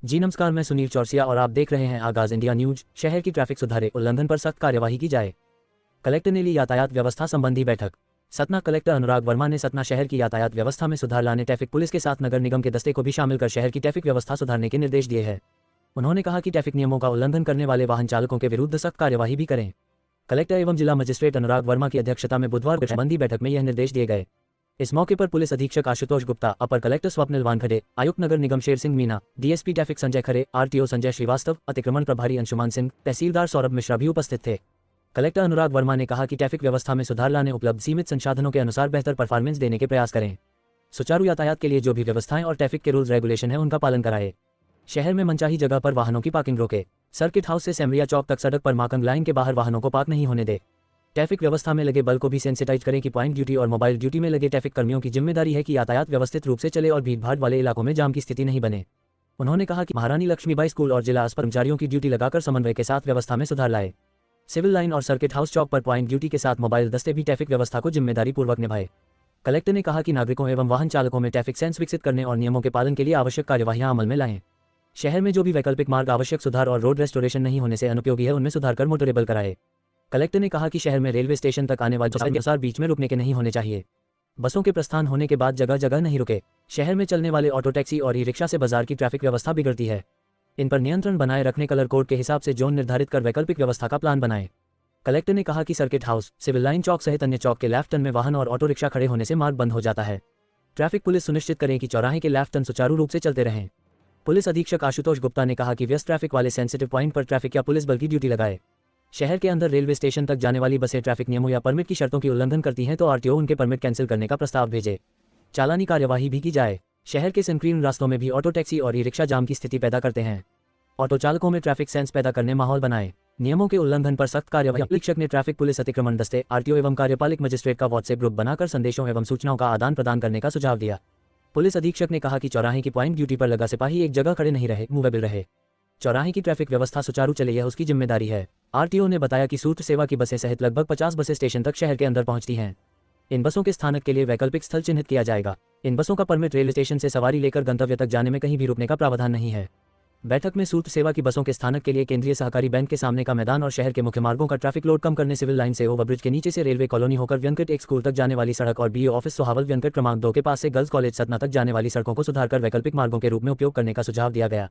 जी नमस्कार, मैं सुनील चौरसिया और आप देख रहे हैं आगाज इंडिया न्यूज। शहर की ट्रैफिक सुधारे उल्लंघन पर सख्त कार्यवाही की जाए। कलेक्टर ने ली यातायात व्यवस्था संबंधी बैठक। सतना कलेक्टर अनुराग वर्मा ने सतना शहर की यातायात व्यवस्था में सुधार लाने ट्रैफिक पुलिस के साथ नगर निगम के दस्ते को भी शामिल कर शहर की ट्रैफिक व्यवस्था सुधारने के निर्देश दिए हैं। उन्होंने कहा कि ट्रैफिक नियमों का उल्लंघन करने वाले वाहन चालकों के विरुद्ध सख्त कार्यवाही भी करें। कलेक्टर एवं जिला मजिस्ट्रेट अनुराग वर्मा की अध्यक्षता में बुधवार को संबंधी बैठक में यह निर्देश दिए गए। इस मौके पर पुलिस अधीक्षक आशुतोष गुप्ता, अपर कलेक्टर स्वप्निल वानखड़े, आयुक्त नगर निगम शेर सिंह मीना, डीएसपी ट्रैफिक संजय खरे, आरटीओ संजय श्रीवास्तव, अतिक्रमण प्रभारी अंशुमान सिंह, तहसीलदार सौरभ मिश्रा भी उपस्थित थे। कलेक्टर अनुराग वर्मा ने कहा कि ट्रैफिक व्यवस्था में सुधार लाने उपलब्ध सीमित संसाधनों के अनुसार बेहतर परफॉर्मेंस देने के प्रयास करें। सुचारू यातायात के लिए जो भी व्यवस्थाएं और ट्रैफिक के रूल्स रेगुलेशन है उनका पालन कराए। शहर में मनचाही जगह पर वाहनों की पार्किंग रोके। सर्किट हाउस से सेमरिया चौक तक सड़क पर माकंग लाइन के बाहर वाहनों को पार्क नहीं होने दे। ट्रैफिक व्यवस्था में लगे बल को भी सेंसिटाइज करें कि पॉइंट ड्यूटी और मोबाइल ड्यूटी में लगे ट्रैफिक कर्मियों की जिम्मेदारी है कि यातायात व्यवस्थित रूप से चले और भीड़भाड़ वाले इलाकों में जाम की स्थिति नहीं बने। उन्होंने कहा कि महारानी लक्ष्मीबाई स्कूल और जिला अस्पताल कर्मचारियों की ड्यूटी लगाकर समन्वय के साथ व्यवस्था में सुधार लाए। सिविल लाइन और सर्किट हाउस चौक पर पॉइंट ड्यूटी के साथ मोबाइल दस्ते भी ट्रैफिक व्यवस्था को जिम्मेदारी पूर्वक निभाए। कलेक्टर ने कहा कि नागरिकों एवं वाहन चालकों में ट्रैफिक सेंस विकसित करने और नियमों के पालन के लिए आवश्यक कार्यवाहियां अमल में लाएं। शहर में जो भी वैकल्पिक मार्ग आवश्यक सुधार और रोड रेस्टोरेशन नहीं होने से अनुपयोगी है उनमें सुधार कर मोटरेबल कराए। कलेक्टर ने कहा कि शहर में रेलवे स्टेशन तक आने वाले अनुसार बीच में रुकने के नहीं होने चाहिए। बसों के प्रस्थान होने के बाद जगह जगह नहीं रुके। शहर में चलने वाले ऑटो टैक्सी और ई रिक्शा से बाजार की ट्रैफिक व्यवस्था बिगड़ती है। इन पर नियंत्रण बनाए रखने कलर कोड के हिसाब से जोन निर्धारित कर वैकल्पिक व्यवस्था का प्लान बनाए। कलेक्टर ने कहा कि सर्किट हाउस, सिविल लाइन चौक सहित अन्य चौक के लेफ्ट टर्न में वाहन और ऑटो रिक्शा खड़े होने से मार्ग बंद हो जाता है। ट्रैफिक पुलिस सुनिश्चित करें कि चौराहे के लेफ्ट टर्न सुचारू रूप से चलते रहें। पुलिस अधीक्षक आशुतोष गुप्ता ने कहा कि व्यस्त ट्रैफिक वाले सेंसिटिव पॉइंट पर ट्रैफिक या पुलिस बल की ड्यूटी लगाए। शहर के अंदर रेलवे स्टेशन तक जाने वाली बसें ट्रैफिक नियमों या परमिट की शर्तों की उल्लंघन करती हैं तो आरटीओ उनके परमिट कैंसिल करने का प्रस्ताव भेजे। चालानी कार्यवाही भी की जाए। शहर के संकीर्ण रास्तों में भी ऑटो टैक्सी और ई रिक्शा जाम की स्थिति पैदा करते हैं। ऑटो चालकों में ट्रैफिक सेंस पैदा करने माहौल बनाए। नियमों के उल्लंघन पर सख्त कार्यवाही। अधीक्षक ने ट्रैफिक पुलिस अतिक्रमण दस्ते, आरटीओ एवं कार्यपालिक मजिस्ट्रेट का व्हाट्सएप ग्रुप बनाकर संदेशों एवं सूचनाओं का आदान प्रदान करने का सुझाव दिया। पुलिस अधीक्षक ने कहा कि चौराहे की पॉइंट ड्यूटी पर लगा सिपाही एक जगह खड़े नहीं रहे, मूवेबल रहे। चौराहे की ट्रैफिक व्यवस्था सुचारू चले यह उसकी जिम्मेदारी है। आरटीओ ने बताया कि सूत्र सेवा की बसें सहित लगभग 50 बसें स्टेशन तक शहर के अंदर पहुंचती हैं। इन बसों के स्थानक के लिए वैकल्पिक स्थल चिन्हित किया जाएगा। इन बसों का परमिट रेलवे स्टेशन से सवारी लेकर गंतव्य तक जाने में कहीं भी रुकने का प्रावधान नहीं है। बैठक में सूत्र सेवा की बसों के स्थानक के लिए केंद्रीय सहकारी बैंक के सामने का मैदान और शहर के मुख्य मार्गों का ट्रैफिक लोड कम करने, सिविल लाइन से ओवरब्रिज के नीचे से रेलवे कॉलोनी होकर व्यंकट एक स्कूल तक जाने वाली सड़क और बीओ ऑफिस सोहावल व्यंकट क्रमांक 2 के पास से गर्ल्स कॉलेज सतना तक जाने वाली सड़कों को सुधारकर वैकल्पिक मार्गों के रूप में उपयोग करने का सुझाव दिया गया।